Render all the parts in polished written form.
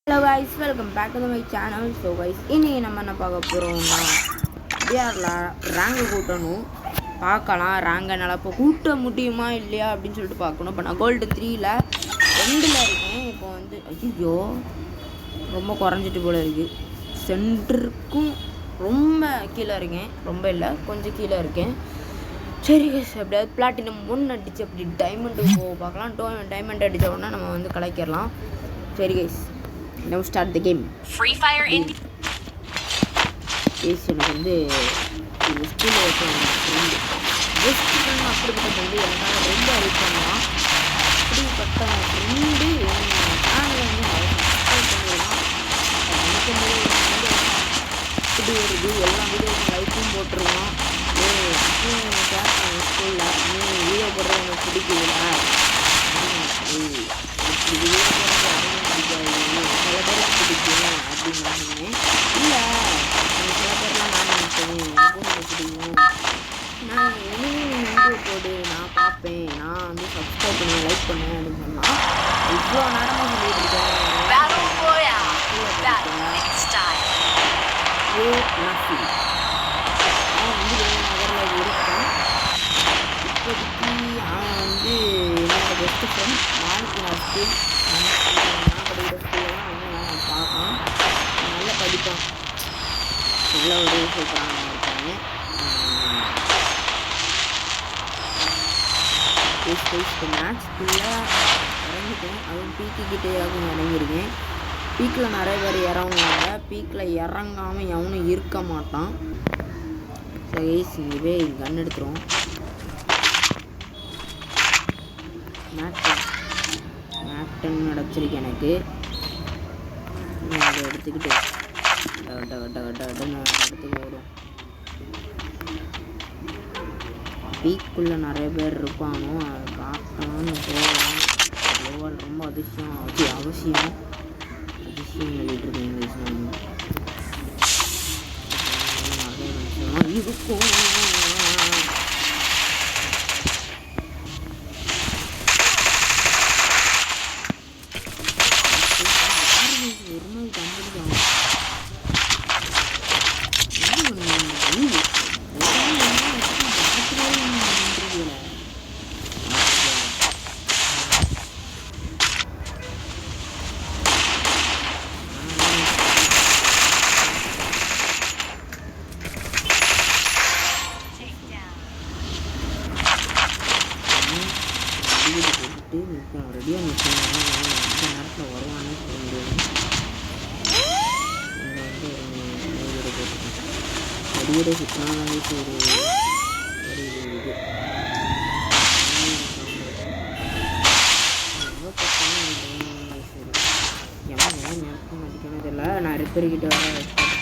Hello guys, welcome back to my channel. So guys, இன்றைக்கி நம்ம என்ன பார்க்க போகிறோம்னா பிஆரில் ரேங்கு கூட்டணும். பார்க்கலாம் ரேங்கை என்னால் இப்போ கூட்ட முடியுமா இல்லையா அப்படின்னு சொல்லிட்டு பார்க்கணும். இப்போ நான் கோல்டு 3ல் 2ல் இருக்கேன். இப்போ வந்து ஐயோ ரொம்ப குறைஞ்சிட்டு போல இருக்குது. சென்டருக்கும் ரொம்ப கீழே இருக்கேன். ரொம்ப இல்லை, கொஞ்சம் கீழே இருக்கேன். சரி கைஸ், எப்படியாவது பிளாட்டினம் 1 அடிச்சு அப்படி டைமண்டு பார்க்கலாம். டைமண்ட் அடித்த உடனே நம்ம வந்து கலைக்கிடலாம். சரி guys, now start the game. Free Fire India. எனக்கு வந்து இந்த ஸ்கூலில் இருக்க ஃப்ரெண்டு பெஸ்ட் ஃப்ரெண்ட் அப்படிப்பட்ட வந்து எனக்காக ரொம்ப ஹெல்ப் பண்ணுவான். அப்படிப்பட்ட ஃப்ரெண்டு சேனலில் வந்து சப்ஸ்கிரைப் பண்ணிடலாம். நினைக்கும் போது இப்படி வருது, எல்லா வீடியோவும் லைக்கும் போட்டுருவான். கேட்பான் ஸ்கூலில், நீ வீடியோ போடுறது எனக்கு பிடிக்குதுல இப்படி வீடியோ போடுறது சில பேர்லாம் பிடிக்கும் அப்படின்னு நான் சொன்னேன். இல்லை சில பேர்லாம் நான் நினைப்பேன் எனக்கும் எனக்கு பிடிக்கும், நான் இனிமேல் வீடியோ போடு, நான் பார்ப்பேன், நான் வந்து சப்ஸ்கிரைப் பண்ணி லைக் பண்ணேன் அப்படின்னு சொன்னால் இவ்வளோ நேரமாக சொல்லிட்டு இருக்கேன். அவன் வந்து நகரில் இருக்கான். இப்போதைக்கு அவன் வந்து என்னோட பெஸ்ட் ஃப்ரெண்ட். நாளைக்கு நான் ஸ்கூல் நான் படிக்கிற ஸ்கூல்லாம் வந்து நான் பார்க்கலாம். நல்லா படிப்பான், நல்ல ஒரு சூப்பராக இருக்காங்க. மேட்ச்க்குள்ளே இறங்கிட்டேன். அதுவும் பீக்கிக்கிட்டேயாகவும் இறங்கியிருக்கேன். பீக்கில் நிறைய பேர் இறங்குவாங்க. பீக்கில் இறங்காமல் எவனும் இருக்க மாட்டான். சரி, இங்கே கன் எடுத்துரும். மேட்டன் கிடச்சிருக்கு எனக்கு. அதை எடுத்துக்கிட்டு எடுத்துக்க ஓடும். பீக்குள்ளே நிறைய பேர் இருப்பானோ, அதை பார்க்கலான்னு போகலாம். ஓவல் ரொம்ப அவசியம் சொல்லிட்டு இருக்கேன். இங்கிலீஷ் நிறைய நிமிஷம் இருக்கும். ரெடியாக நிற்கணும். இந்த நேரத்தில் வருவானே சொல்ல முடியாது. அங்கே வந்து ஒரு போட்டுருக்கேன். அடியோட சுற்றினாலே ஒரு இது எவ்வளோ பார்த்தாலும் எவன் நேரத்தில் அடிக்கணும் தெரியல. நான் ரிப்பேர்கிட்ட வர வச்சுருக்கேன்.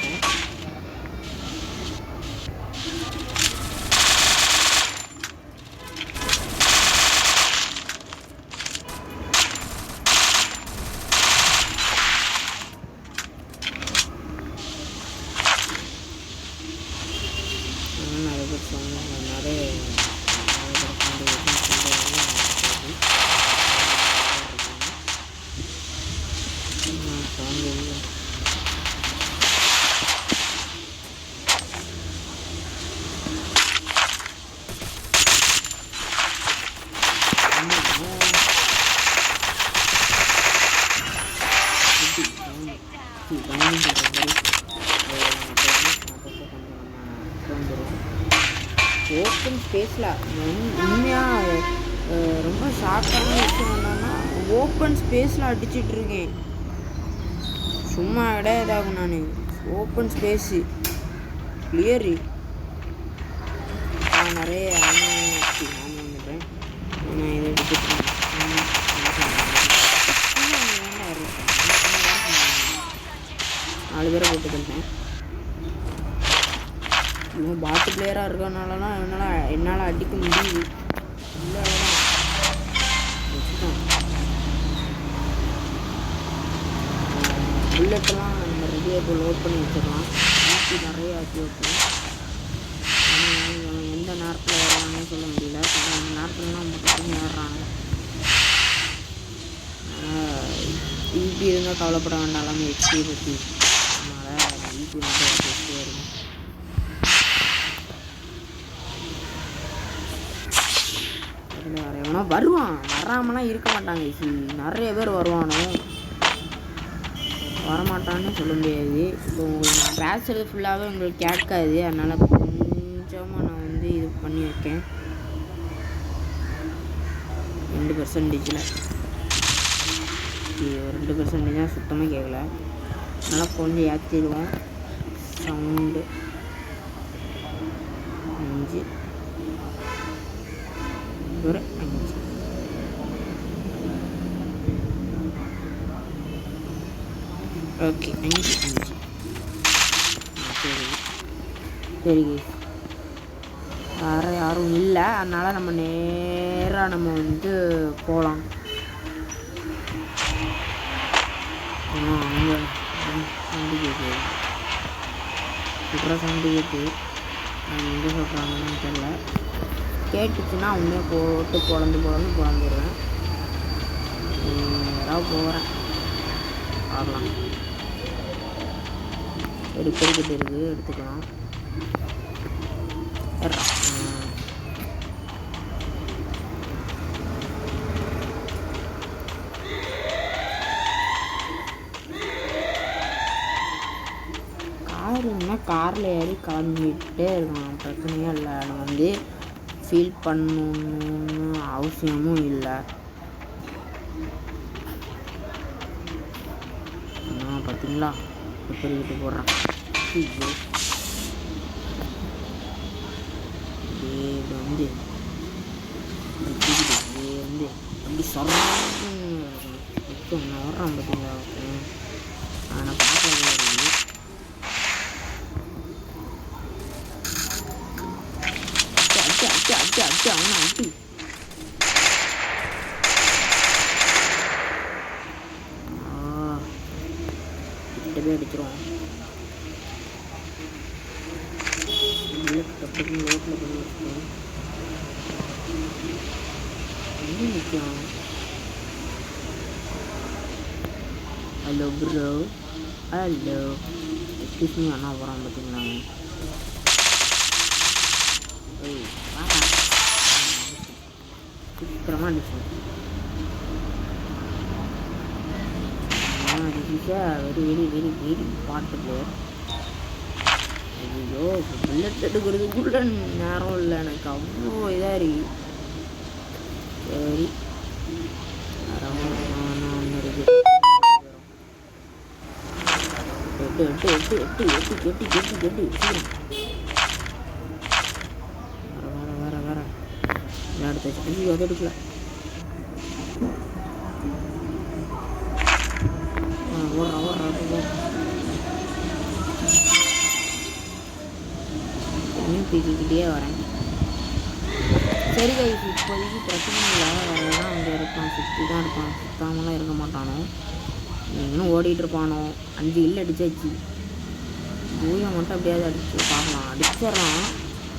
ஓப்பன் ஸ்பேஸில் உண்மையாக ரொம்ப ஷாக்கான விஷயம் என்னன்னா, ஓப்பன் ஸ்பேஸில் அடிச்சிட்ருக்கேன். சும்மா கிடையாதாகும். நான் ஓப்பன் ஸ்பேஸு கிளியரு நிறைய நான் வந்துடுறேன். நான் இதை எடுத்துட்டேன். 4 பேரை போட்டுக்கிட்டேன். இன்னும் பாட்டு பிளேயராக இருக்கனால தான் என்னால் அடிக்க முடியுது. இல்லை வச்சுட்டோம். புல்லட்டெல்லாம் நம்ம ரெடியாக இப்போ லோட் பண்ணி வச்சிடலாம். ஆக்கி நிறைய ஆக்கி வைப்போம். எந்த நேரத்தில் ஏறாங்கன்னு சொல்ல முடியல. அந்த நேரத்துலலாம் நம்ம பசங்க ஏறுறாங்க. ஈபி இருந்தால் கவலைப்பட வேண்டாம் எக்ஸ்பியை பற்றி. அதனால் ஈபி மட்டும் பேசிட்டே இருக்கும். அதில் வேறு எவனா வருவான், வராமலாம் இருக்க மாட்டாங்க. நிறைய பேர் வருவானோ, வரமாட்டான்னு சொல்ல முடியாது. இப்போ உங்களுக்கு நான் பேசுகிறது ஃபுல்லாகவே உங்களுக்கு கேட்காது, அதனால் கொஞ்சமாக நான் வந்து இது பண்ணி வைக்கேன் 2%. ஒரு 2% தான் சுத்தமாக கேட்கல, அதனால் கொஞ்சம் ஏற்றிடுவோம் சவுண்டு. 5 ஒரு 5. ஓகே 5. சரி சரி வேறு யாரும் இல்லை, அதனால் நம்ம நேராக நம்ம வந்து போகலாம். அங்கே சவுண்டு கேட்குது, சுடுற சவுண்டு கேட்குது. நான் எங்கே சொல்கிறாங்கன்னு தெரியல. கேட்டுச்சுன்னா உண்மையை போட்டு பொழந்துடுவேன். நேராக போகிறேன், பார்க்கலாம். ஒரு பெருக்கிட்டு இருக்குது, எடுத்துக்கலாம். காருன்னா காரில் ஏறி கிளம்பிட்டே இருக்கலாம், பிரச்சனையே இல்லை. நம்ம வந்து ஃபீல் பண்ணணுன்னு அவசியமும் இல்லை. பார்த்தீங்களா பெருக்கிட்டு போடுறேன். இது வந்து அப்படி சொல்கிறான் நான் வர்றான். பார்த்தீங்களா நான் பார்க்கவே இருக்குது. அவனை அட்டி கிட்டவே அடிச்சிருவான். தப்புக்கு ரோட்டில் பண்ணி வச்சுக்கோம். எங்கே நிற்கும்? Hello bro, hello excuse me அண்ணா போகிறான். பார்த்தீங்களா சீக்கிரமாக அடிச்சு. வெரி பாட்டு பிளேயர். ஐயோ புல்லட் எடுக்கிறதுக்குள்ள நேரம் இல்லை எனக்கு, அவ்வளோ இதாக இருக்கு. சரி ஒன்று இருக்கு. வேற அடுத்த அது எடுக்கல. இன்னும் தூக்கிக்கிட்டே வரேன். சரி கைஸ், இப்போதைக்கு பிரச்சனை இல்லை. வரதான் அங்கே இருப்பான், சுற்றி தான் இருப்பான், சுத்தாமலாம் இருக்க மாட்டானோ. இன்னும் ஓடிட்டு இருப்பானோ. 5 இல்லை அடிச்சாச்சு. தூயம் மட்டும் அப்படியாவது அடிச்சு பார்க்கலாம். அடிச்சிடலாம்,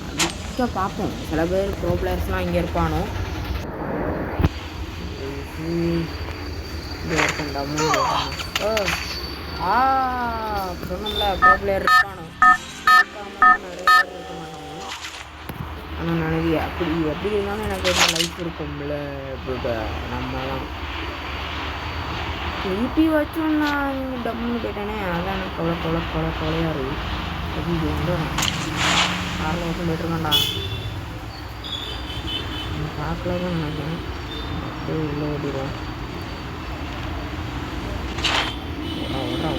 அடிக்க பார்ப்போம். சில பேர் ப்ரோ பிளேயர்ஸ்லாம் இங்கே இருப்பானோ. சொன்னோம்ல ப்ரோ பிளேயர் இருப்பானோ. நிறைய பேர் இருக்க மாட்டாங்க. ஆனால் நினைவி எப்படி இருந்தாலும் எனக்கு ஒரு லைஃப் இருக்கும்ல. நம்மலாம் ஈபி வச்சோம். நான் டம்முன்னு போயிட்டேனே, அதான் எனக்கு கொலையாக இருக்குது. எப்படி வந்துடும் காரில் வச்சு போய்ட்டுருக்காண்டா. பார்க்கல தான் நினைக்கிறேன். அப்படியே உள்ளே ஓடிடுவோம். ஓடுறா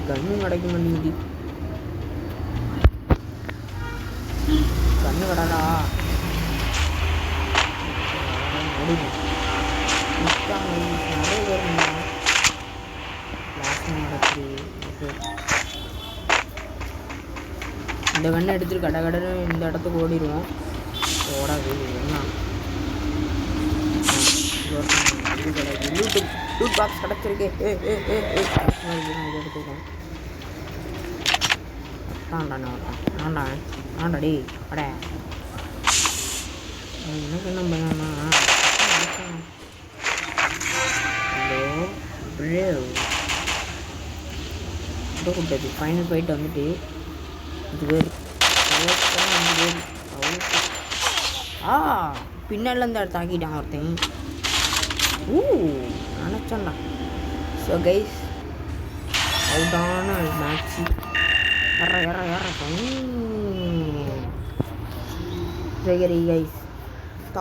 கண்ணு கிடைக்க மாட்டேங்குது. கண்ணு கடாடா நிறைய பேர் இந்த கண்ணை எடுத்துட்டு கடன்னு இந்த இடத்துக்கு ஓடிடுவோம். ஓடாது என்ன லூட் பாக்ஸ் கிடச்சிருக்கு. இதை எடுத்துக்கோம். ஆண்டாடி அட எனக்கு என்ன பயம்னா ஹலோ ப்ரோ கூப்பிட்டது ஃபைனல் போயிட்டு வந்துட்டு 5 பேர் 5 பேர் பின்னாலேருந்து அடுத்து தாக்கிட்டான் ஒருத்தன் நினச்சோண்டா ஸோ கைஸ் அவுட்டான மேட்ச்சு சரி கைஸ்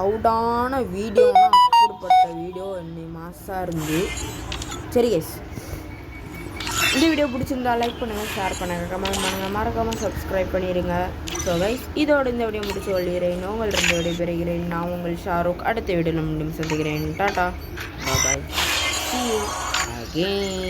அவுட்டான வீடியோனா அப்படிப்பட்ட வீடியோ என்னை மாசாக இருந்து சரி கைஸ் இந்த வீடியோ பிடிச்சிருந்தா லைக் பண்ணுங்கள் ஷேர் பண்ணுங்கள் கமெண்ட் பண்ணுங்கள் மறக்காமல் சப்ஸ்கிரைப் பண்ணிடுங்க ஸோ கைஸ் இதோட இந்த வீடியோ முடிச்சு கொள்கிறேன் உங்கள் 2 வீடியோ பெறுகிறேன் நான் உங்கள் ஷாருக் அடுத்த வீடியோவில் மீண்டும் சந்திக்கிறேன் tata bye see you again